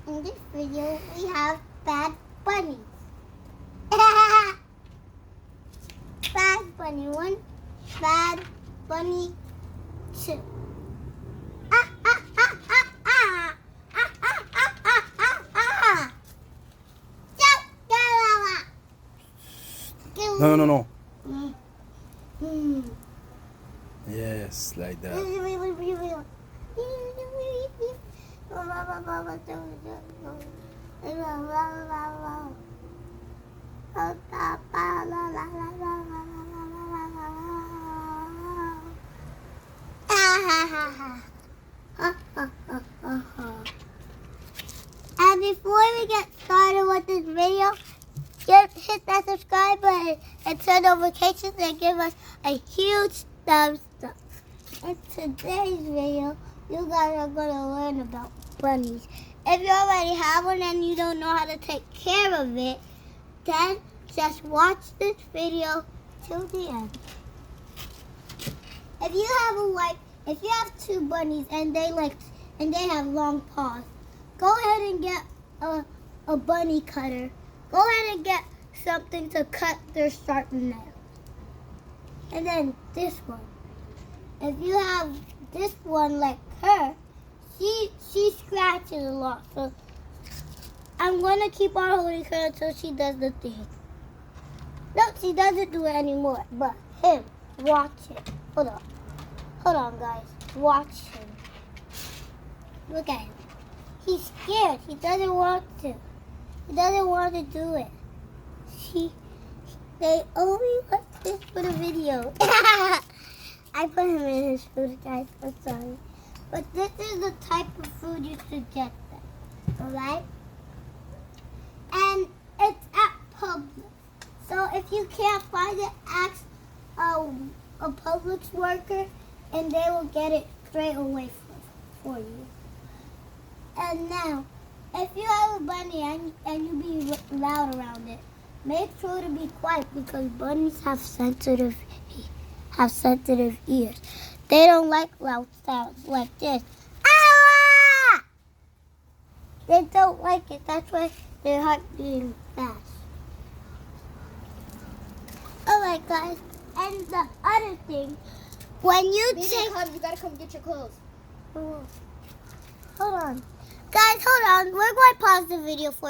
In this video, we have bad bunnies. Bad bunny 1, bad bunny 2. No. Yes, like that. And before we get started with this video, hit that subscribe button and turn notifications and give us a huge thumbs up. In today's video, you guys are going to learn about bunnies. If you already have one and you don't know how to take care of it, then just watch this video till the end. If you have 2 bunnies and they have long paws, go ahead and get a bunny cutter. Go ahead and get something to cut their sharp nails. And then this one. If you have this one like her, she scratches a lot. So I'm going to keep on holding her until she does the thing. No, she doesn't do it anymore. But him, watch him. Hold on, guys. Watch him. Look at him. He's scared. He doesn't want to. He doesn't want to do it. They only want this for the video. I put him in his food, guys. I'm sorry. But this is the type of food you should get them. Alright? And it's at Publix. So if you can't find it, ask a Publix worker and they will get it straight away for you. And now, if you have a bunny and you be loud around it, make sure to be quiet because bunnies have sensitive ears. They don't like loud sounds like this. Ah! They don't like it. That's why their heart beating fast. Alright, guys. And the other thing, when you you gotta come get your clothes. Hold on. Guys, hold on. We're going to pause the video for